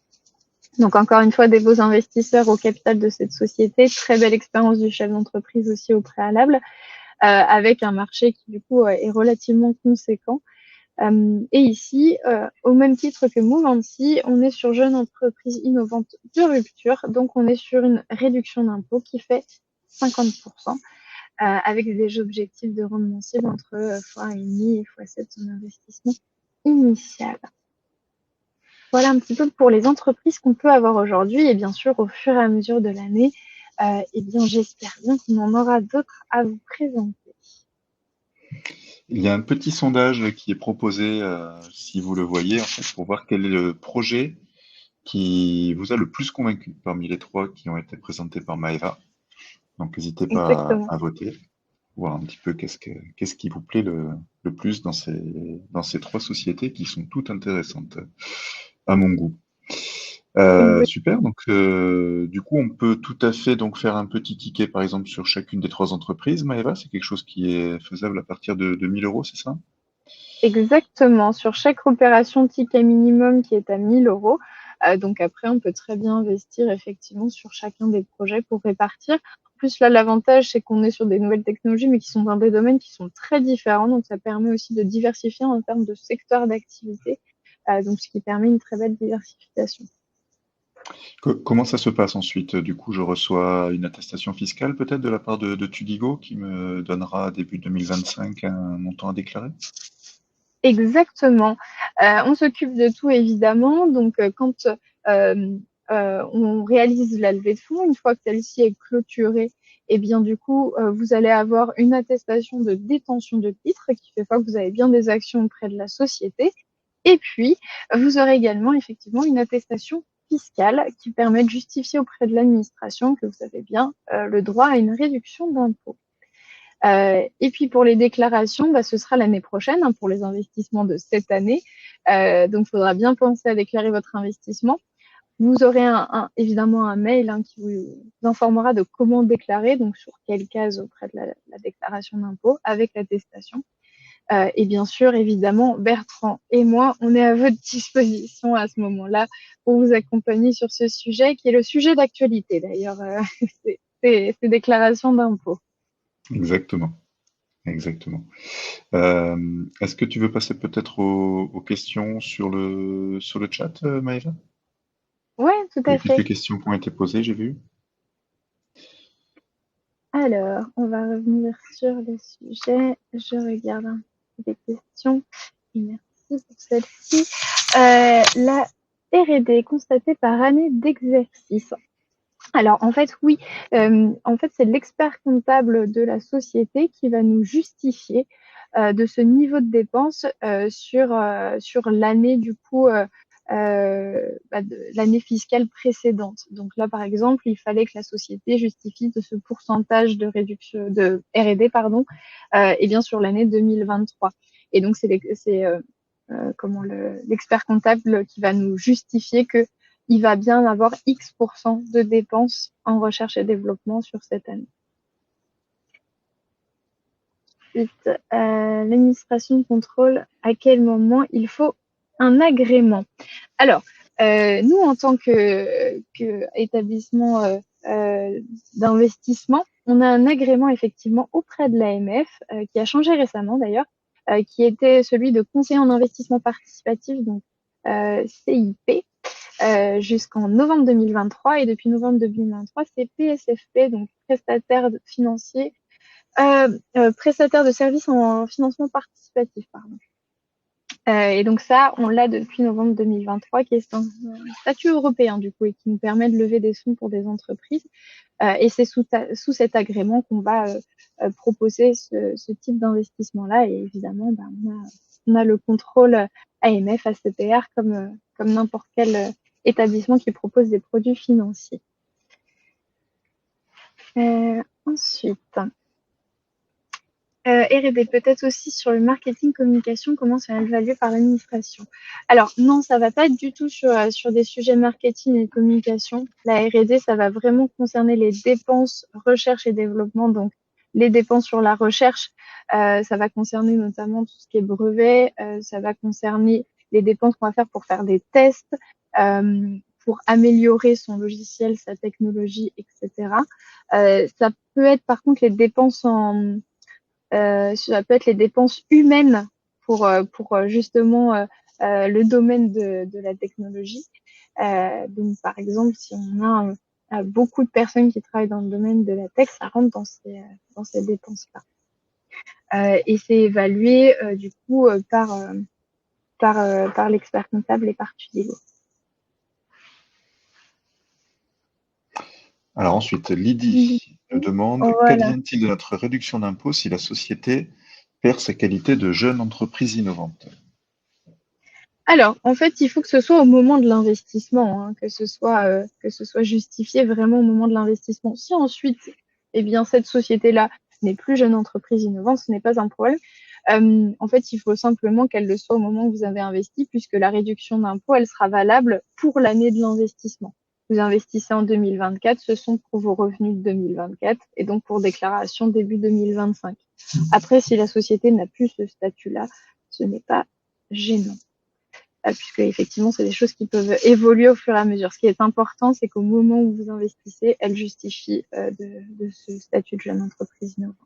Donc, encore une fois, des beaux investisseurs au capital de cette société. Très belle expérience du chef d'entreprise aussi au préalable, avec un marché qui, du coup, est relativement conséquent. Et ici, au même titre que Moveancy, on est sur jeune entreprise innovante de rupture. Donc, on est sur une réduction d'impôt qui fait 50%. Avec des objectifs de rendement cible entre x1,5 et x7 son investissement initial. Voilà un petit peu pour les entreprises qu'on peut avoir aujourd'hui. Et bien sûr, au fur et à mesure de l'année, j'espère bien qu'on en aura d'autres à vous présenter. Il y a un petit sondage qui est proposé, si vous le voyez, en fait, pour voir quel est le projet qui vous a le plus convaincu parmi les 3 qui ont été présentés par Maëva. Donc n'hésitez pas Exactement. à voter, voir un petit peu qu'est-ce qui vous plaît le plus dans ces 3 sociétés qui sont toutes intéressantes à mon goût. Super, donc du coup on peut tout à fait donc faire un petit ticket par exemple sur chacune des 3 entreprises, Maëva, c'est quelque chose qui est faisable à partir de 1000 €, c'est ça? Exactement. Sur chaque opération, ticket minimum qui est à 1000 €. Donc après, on peut très bien investir effectivement sur chacun des projets pour répartir. En plus, là, l'avantage, c'est qu'on est sur des nouvelles technologies, mais qui sont dans des domaines qui sont très différents. Donc, ça permet aussi de diversifier en termes de secteur d'activité. Donc, ce qui permet une très belle diversification. Comment ça se passe ensuite? Du coup, je reçois une attestation fiscale peut-être de la part de Tudigo qui me donnera début 2025 un montant à déclarer? Exactement. On s'occupe de tout évidemment. Donc, quand on réalise la levée de fonds, une fois que celle-ci est clôturée, et bien du coup, vous allez avoir une attestation de détention de titres qui fait quoi que vous avez bien des actions auprès de la société. Et puis, vous aurez également effectivement une attestation fiscale qui permet de justifier auprès de l'administration que vous avez bien le droit à une réduction d'impôt. Et puis pour les déclarations, bah, ce sera l'année prochaine hein, pour les investissements de cette année. Donc, il faudra bien penser à déclarer votre investissement. Vous aurez évidemment un mail hein, qui vous informera de comment déclarer, donc sur quelle case auprès de la déclaration d'impôt avec l'attestation. Et bien sûr, évidemment, Bertrand et moi, on est à votre disposition à ce moment-là pour vous accompagner sur ce sujet qui est le sujet d'actualité d'ailleurs, ces déclarations d'impôt. Exactement, exactement. Est-ce que tu veux passer peut-être aux questions sur le chat, Maëva? Ouais, tout Il y à a fait. quelques questions qui ont été posées, j'ai vu. Alors, on va revenir sur le sujet. Je regarde un peu les questions. Et merci pour celle-ci. La R&D constatée par année d'exercice. Alors, en fait, oui. En fait, c'est l'expert comptable de la société qui va nous justifier de ce niveau de dépense sur l'année, du coup, l'année fiscale précédente. Donc là, par exemple, il fallait que la société justifie de ce pourcentage de réduction de R&D, pardon, et bien sur l'année 2023. Et donc, comment l'expert comptable qui va nous justifier que il va bien avoir X% de dépenses en recherche et développement sur cette année. Ensuite, l'administration de contrôle, à quel moment il faut un agrément? Alors, nous, en tant qu'établissement d'investissement, on a un agrément effectivement auprès de l'AMF qui a changé récemment d'ailleurs, qui était celui de conseiller en investissement participatif, donc CIP, jusqu'en novembre 2023. Et depuis novembre 2023, c'est PSFP, donc prestataire de services en financement participatif, pardon. Et donc ça, on l'a depuis novembre 2023, qui est un statut européen du coup et qui nous permet de lever des fonds pour des entreprises. Et c'est sous cet agrément qu'on va proposer ce type d'investissement-là. Et évidemment, bah, on a le contrôle AMF, ACPR comme n'importe quel établissement qui propose des produits financiers. Ensuite, R&D, peut-être aussi sur le marketing communication, comment c'est évalué par l'administration. Alors non, ça va pas être du tout sur des sujets marketing et communication. La R&D, ça va vraiment concerner les dépenses recherche et développement, donc les dépenses sur la recherche, ça va concerner notamment tout ce qui est brevet, ça va concerner les dépenses qu'on va faire pour faire des tests, pour améliorer son logiciel, sa technologie, etc. Ça peut être par contre les dépenses ça peut être les dépenses humaines pour justement le domaine de la technologie. Donc, par exemple, si on a beaucoup de personnes qui travaillent dans le domaine de la tech, ça rentre dans ces dépenses-là. Et c'est évalué du coup par l'expert comptable et par Tudigo. Alors ensuite, Lydie nous demande Voilà. qu'advient-il de notre réduction d'impôt si la société perd sa qualité de jeune entreprise innovante? Alors, en fait, il faut que ce soit au moment de l'investissement, hein, que ce soit justifié vraiment au moment de l'investissement. Si ensuite, eh bien, cette société-là n'est plus jeune entreprise innovante, ce n'est pas un problème. En fait, il faut simplement qu'elle le soit au moment où vous avez investi, puisque la réduction d'impôt, elle sera valable pour l'année de l'investissement. Vous investissez en 2024, ce sont pour vos revenus de 2024 et donc pour déclaration début 2025. Après, si la société n'a plus ce statut-là, ce n'est pas gênant. Puisque effectivement, c'est des choses qui peuvent évoluer au fur et à mesure. Ce qui est important, c'est qu'au moment où vous investissez, elle justifie de ce statut de jeune entreprise innovante.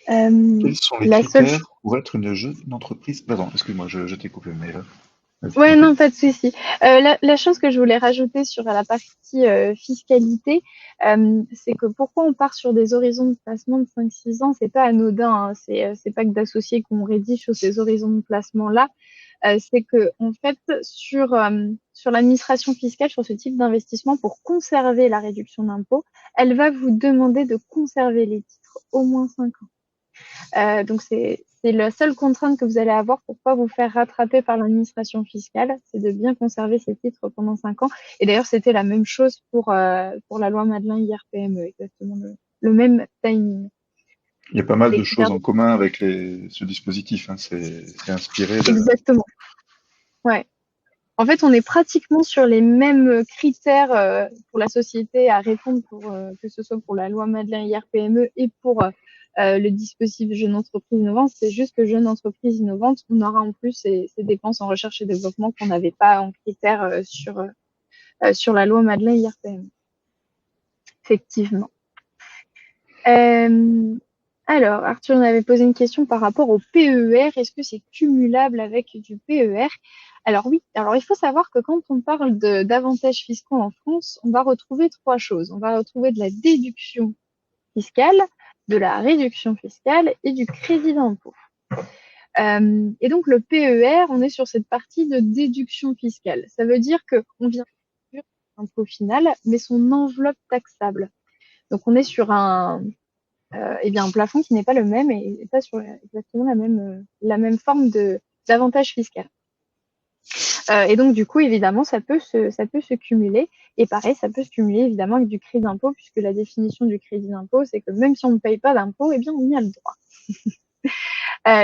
Quels sont les La seule critères pour être une jeune entreprise? Pardon, excuse-moi, je t'ai coupé, mais là. Ouais, non, pas de souci. La chose que je voulais rajouter sur la partie fiscalité, c'est que pourquoi on part sur des horizons de placement de 5-6 ans, c'est pas anodin, hein. C'est pas que d'associer qu'on rédige sur ces horizons de placement-là. C'est que en fait, sur l'administration fiscale, sur ce type d'investissement, pour conserver la réduction d'impôt, elle va vous demander de conserver les titres au moins 5 ans. Donc, c'est la seule contrainte que vous allez avoir pour pas vous faire rattraper par l'administration fiscale, c'est de bien conserver ces titres pendant 5 ans. Et d'ailleurs, c'était la même chose pour la loi Madelin IR-PME, exactement le même timing. Il y a pas Pour mal les de critères choses en commun avec ce dispositif, hein. C'est inspiré de. Exactement. Ouais. En fait, on est pratiquement sur les mêmes critères pour la société à répondre que ce soit pour la loi Madelin IR-PME et pour le dispositif Jeune Entreprise Innovante. C'est juste que Jeune Entreprise Innovante, on aura en plus ces dépenses en recherche et développement qu'on n'avait pas en critère sur la loi Madelin IR-PME. Effectivement. Alors, Arthur, on avait posé une question par rapport au PER. Est-ce que c'est cumulable avec du PER? Alors oui, alors il faut savoir que quand on parle d'avantages fiscaux en France, on va retrouver trois choses. On va retrouver de la déduction fiscale, de la réduction fiscale et du crédit d'impôt. Et donc le PER, on est sur cette partie de déduction fiscale. Ça veut dire qu'on vient de l'impôt final, mais son enveloppe taxable. Donc on est sur un plafond qui n'est pas le même et pas sur exactement la même forme d'avantage fiscal. Et donc, du coup, évidemment, ça peut se cumuler. Et pareil, ça peut se cumuler évidemment avec du crédit d'impôt, puisque la définition du crédit d'impôt, c'est que même si on ne paye pas d'impôt, eh bien, on y a le droit.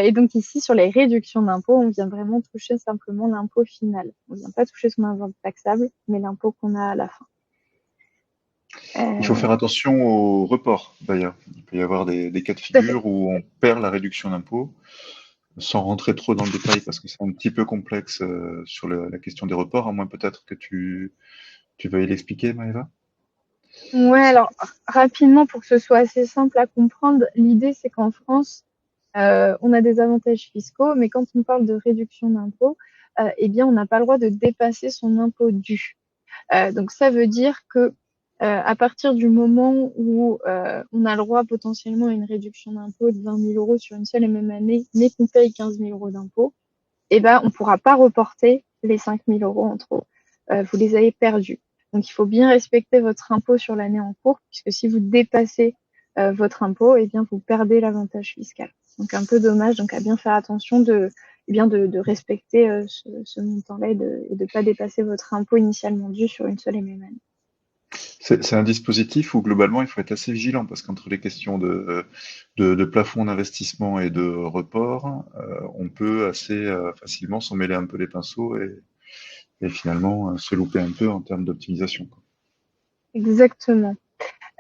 Et donc, ici, sur les réductions d'impôt, on vient vraiment toucher simplement l'impôt final. On ne vient pas toucher son enveloppe taxable, mais l'impôt qu'on a à la fin. Il faut faire attention au report, d'ailleurs. Il peut y avoir des cas de figure où on perd la réduction d'impôt, sans rentrer trop dans le détail, parce que c'est un petit peu complexe sur la question des reports, à moins peut-être que tu veuilles l'expliquer, Maëva. Ouais, alors rapidement, pour que ce soit assez simple à comprendre, l'idée c'est qu'en France, on a des avantages fiscaux, mais quand on parle de réduction d'impôt, eh bien, on n'a pas le droit de dépasser son impôt dû. Donc, ça veut dire que à partir du moment où on a le droit potentiellement à une réduction d'impôt de 20 000 euros sur une seule et même année, mais qu'on paye 15 000 euros d'impôt, eh ben, on ne pourra pas reporter les 5 000 euros en trop. Vous les avez perdus. Donc, il faut bien respecter votre impôt sur l'année en cours, puisque si vous dépassez votre impôt, eh bien, vous perdez l'avantage fiscal. Donc, un peu dommage. Donc, à bien faire attention de respecter ce montant-là et de ne pas dépasser votre impôt initialement dû sur une seule et même année. C'est un dispositif où globalement il faut être assez vigilant parce qu'entre les questions de plafond d'investissement et de report, on peut assez facilement s'en mêler un peu les pinceaux et finalement se louper un peu en termes d'optimisation, quoi. Exactement.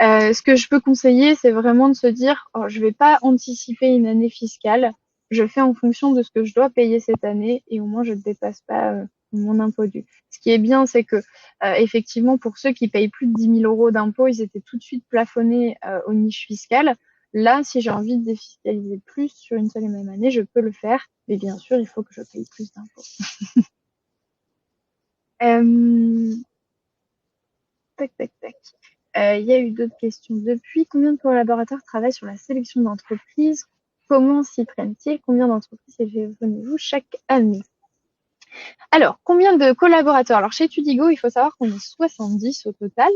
Ce que je peux conseiller, c'est vraiment de se dire, oh, je ne vais pas anticiper une année fiscale. Je fais en fonction de ce que je dois payer cette année et au moins je ne dépasse pas mon impôt dû. Ce qui est bien, c'est que effectivement, pour ceux qui payent plus de 10 000 euros d'impôt, ils étaient tout de suite plafonnés aux niches fiscales. Là, si j'ai envie de défiscaliser plus sur une seule et même année, je peux le faire. Mais bien sûr, il faut que je paye plus d'impôts. Tac, tac, tac. Il y a eu d'autres questions depuis. Combien de collaborateurs travaillent sur la sélection d'entreprises? Comment s'y prennent-ils? Combien d'entreprises sélectionnez-vous chaque année? Alors, combien de collaborateurs? Alors, chez Tudigo, il faut savoir qu'on est 70 au total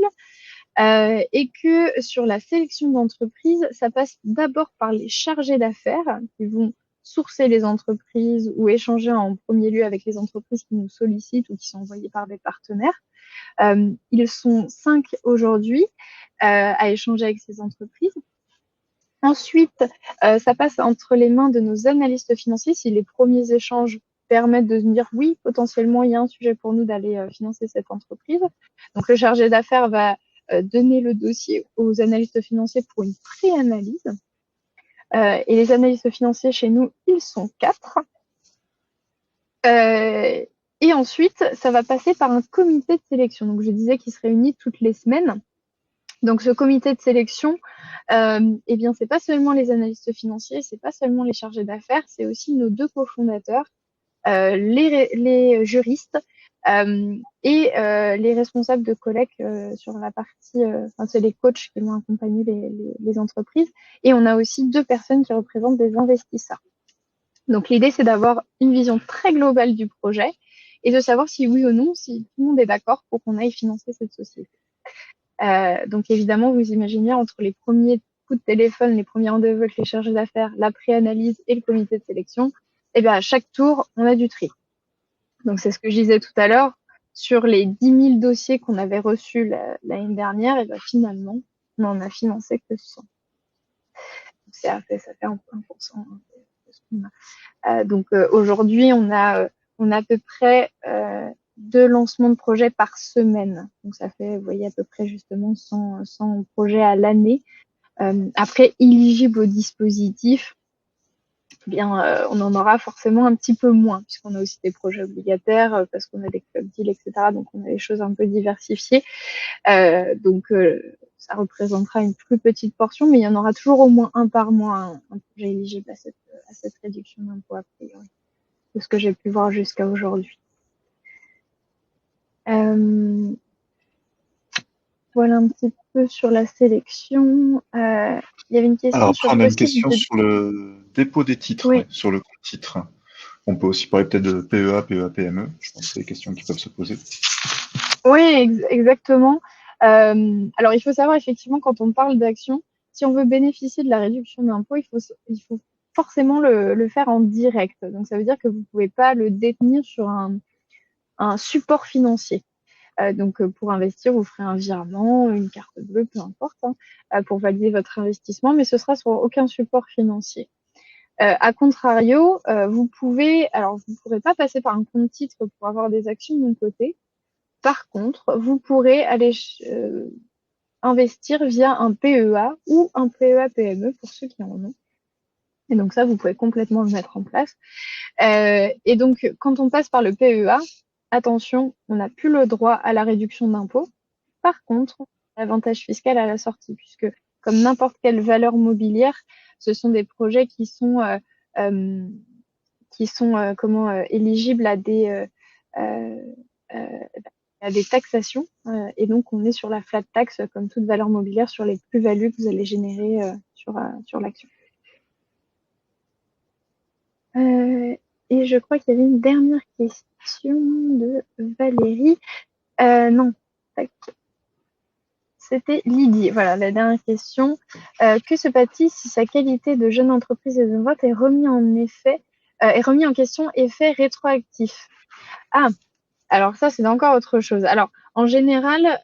et que sur la sélection d'entreprises, ça passe d'abord par les chargés d'affaires qui vont sourcer les entreprises ou échanger en premier lieu avec les entreprises qui nous sollicitent ou qui sont envoyées par des partenaires. Ils sont 5 aujourd'hui à échanger avec ces entreprises. Ensuite, ça passe entre les mains de nos analystes financiers si les premiers échanges permettent de se dire oui, potentiellement, il y a un sujet pour nous d'aller financer cette entreprise. Donc, le chargé d'affaires va donner le dossier aux analystes financiers pour une pré-analyse. Et les analystes financiers chez nous, ils sont 4. Et ensuite, ça va passer par un comité de sélection. Donc, je disais qu'il se réunit toutes les semaines. Donc, ce comité de sélection, eh bien, c'est pas seulement les analystes financiers, c'est pas seulement les chargés d'affaires, c'est aussi nos 2 cofondateurs les juristes et les responsables de collecte sur la partie, enfin, c'est les coachs qui vont accompagner les entreprises. Et on a aussi 2 personnes qui représentent des investisseurs. Donc l'idée, c'est d'avoir une vision très globale du projet et de savoir si oui ou non, si tout le monde est d'accord pour qu'on aille financer cette société. Donc évidemment, vous imaginez entre les premiers coups de téléphone, les premiers rendez-vous avec les chargés d'affaires, la pré-analyse et le comité de sélection, et bien à chaque tour, on a du tri. Donc c'est ce que je disais tout à l'heure, sur les 10 000 dossiers qu'on avait reçus l'année dernière, et bien finalement, on en a financé que 100. Donc ça fait 1%. De ce qu'on a. Donc aujourd'hui, on a à peu près 2 lancements de projets par semaine. Donc ça fait, vous voyez, à peu près justement 100 projets à l'année. Après, éligibles au dispositif, eh bien, on en aura forcément un petit peu moins, puisqu'on a aussi des projets obligataires, parce qu'on a des club deals, etc. Donc on a des choses un peu diversifiées. Donc ça représentera une plus petite portion, mais il y en aura toujours au moins un par mois, un projet éligible à cette réduction d'impôt a priori, de ce que j'ai pu voir jusqu'à aujourd'hui. Voilà un petit peu sur la sélection. Il y avait une question Alors sur après, on le a une possible question de... sur le dépôt des titres, Oui, ouais, sur le compte titre. On peut aussi parler peut-être de PEA, PEA, PME. Je pense que c'est des questions qui peuvent se poser. oui, exactement. Alors, il faut savoir effectivement, quand on parle d'action, si on veut bénéficier de la réduction d'impôt, il faut forcément le faire en direct. Donc, ça veut dire que vous ne pouvez pas le détenir sur un support financier. Donc, pour investir, vous ferez un virement, une carte bleue, peu importe, hein, pour valider votre investissement, mais ce sera sur aucun support financier. A contrario, vous ne pourrez pas passer par un compte titre pour avoir des actions de mon côté. Par contre, vous pourrez aller investir via un PEA ou un PEA-PME pour ceux qui en ont. Et donc ça, vous pouvez complètement le mettre en place. Et donc, quand on passe par le PEA, attention, on n'a plus le droit à la réduction d'impôt. Par contre, l'avantage fiscal à la sortie, puisque comme n'importe quelle valeur mobilière, ce sont des projets qui sont éligibles à des taxations. Et donc, on est sur la flat tax, comme toute valeur mobilière, sur les plus-values que vous allez générer sur l'action. Et je crois qu'il y avait une dernière question de Valérie. Non, tac. C'était Lydie. Voilà, la dernière question. Que se passe-t-il si sa qualité de jeune entreprise et de vote est remis en question effet rétroactif? Ah, alors ça, c'est encore autre chose. Alors, en général,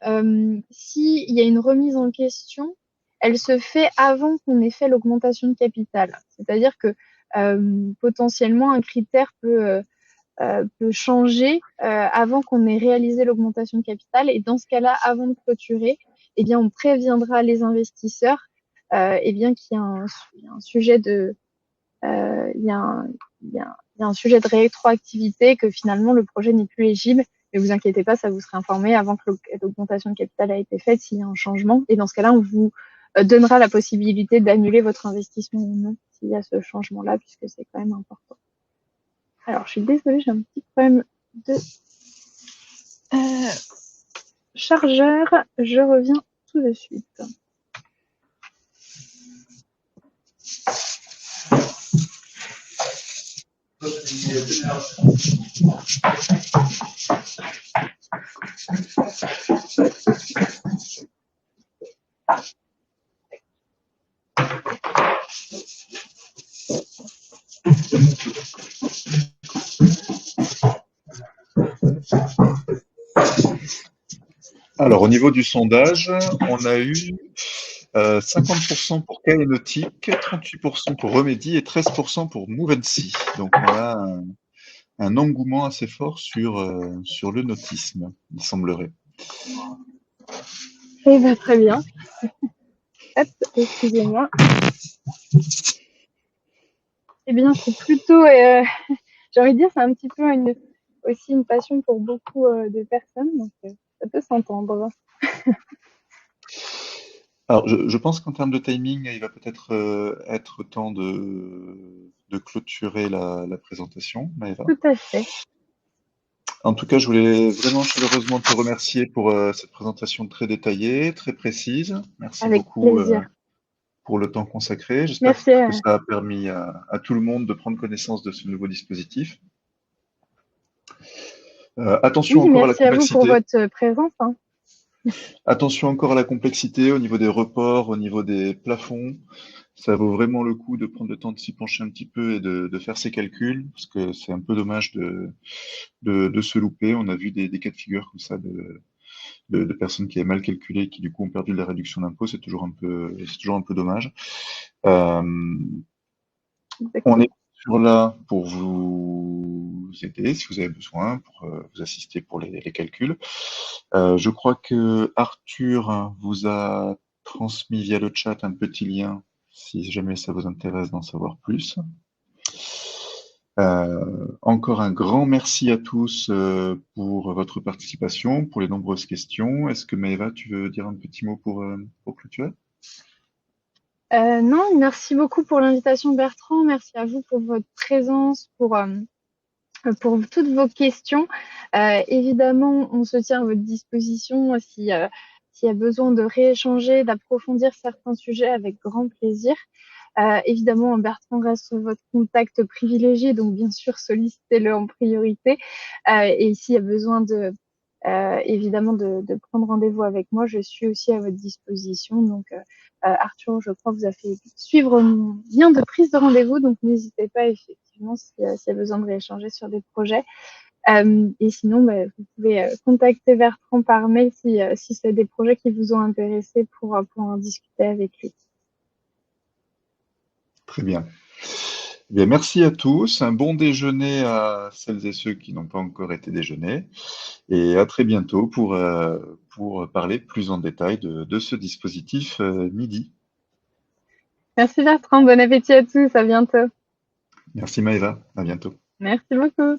s'il y a une remise en question, elle se fait avant qu'on ait fait l'augmentation de capital. C'est-à-dire que potentiellement, un critère peut changer avant qu'on ait réalisé l'augmentation de capital. Et dans ce cas-là, avant de clôturer, eh bien, on préviendra les investisseurs eh bien, qu'il y a un sujet de... il y a un, il y a un sujet de rétroactivité, que finalement le projet n'est plus éligible. Mais vous inquiétez pas, ça vous sera informé avant que l'augmentation de capital a été faite s'il y a un changement. Et dans ce cas-là, on vous donnera la possibilité d'annuler votre investissement ou non s'il y a ce changement-là, puisque c'est quand même important. Alors, je suis désolée, j'ai un petit problème de chargeur. Je reviens tout de suite. Alors, au niveau du sondage, on a eu 50% pour Kay Nautique, 38% pour Remedy et 13% pour Movency. Donc, on a un engouement assez fort sur le nautisme, il semblerait. Eh bien, très bien. Hop, excusez-moi. Eh bien, c'est plutôt, j'ai envie de dire, c'est un petit peu aussi une passion pour beaucoup de personnes, donc ça peut s'entendre. Alors, je pense qu'en termes de timing, il va peut-être être temps de clôturer la présentation, Maëva. Tout à fait, En tout cas, je voulais vraiment chaleureusement te remercier pour cette présentation très détaillée, très précise. Merci avec beaucoup plaisir. pour le temps consacré. J'espère Merci. que ça a permis à tout le monde de prendre connaissance de ce nouveau dispositif. Attention Oui, encore à la merci à vous pour complexité. votre présence, hein. Attention encore à la complexité au niveau des reports, au niveau des plafonds. Ça vaut vraiment le coup de prendre le temps de s'y pencher un petit peu et de faire ces calculs, parce que c'est un peu dommage de se louper. On a vu des cas de figure comme ça de personnes qui avaient mal calculé et qui du coup ont perdu de la réduction d'impôt. C'est toujours un peu dommage. Euh, on est Exactement. sur là pour vous aider si vous avez besoin, pour vous assister pour les calculs. Je crois que Arthur vous a transmis via le chat un petit lien si jamais ça vous intéresse d'en savoir plus. Encore un grand merci à tous pour votre participation, pour les nombreuses questions. Est-ce que Maëva, tu veux dire un petit mot pour clôturer? Non, merci beaucoup pour l'invitation, Bertrand. Merci à vous pour votre présence, pour toutes vos questions. Évidemment, on se tient à votre disposition s'il y a besoin de rééchanger, d'approfondir certains sujets avec grand plaisir. Évidemment, Bertrand reste votre contact privilégié, donc bien sûr, sollicitez-le en priorité. Et s'il y a besoin évidemment de prendre rendez-vous avec moi, je suis aussi à votre disposition. Donc, Arthur, je crois, vous a fait suivre mon lien de prise de rendez-vous, donc n'hésitez pas effectivement s'il y a besoin de rééchanger sur des projets. Et sinon, bah, vous pouvez contacter Bertrand par mail si c'est des projets qui vous ont intéressé pour en discuter avec lui. Très bien. Eh bien, merci à tous. Un bon déjeuner à celles et ceux qui n'ont pas encore été déjeunés. Et à très bientôt pour parler plus en détail de ce dispositif MIDI. Merci Bertrand, bon appétit à tous, à bientôt. Merci Maëva, à bientôt. Merci beaucoup.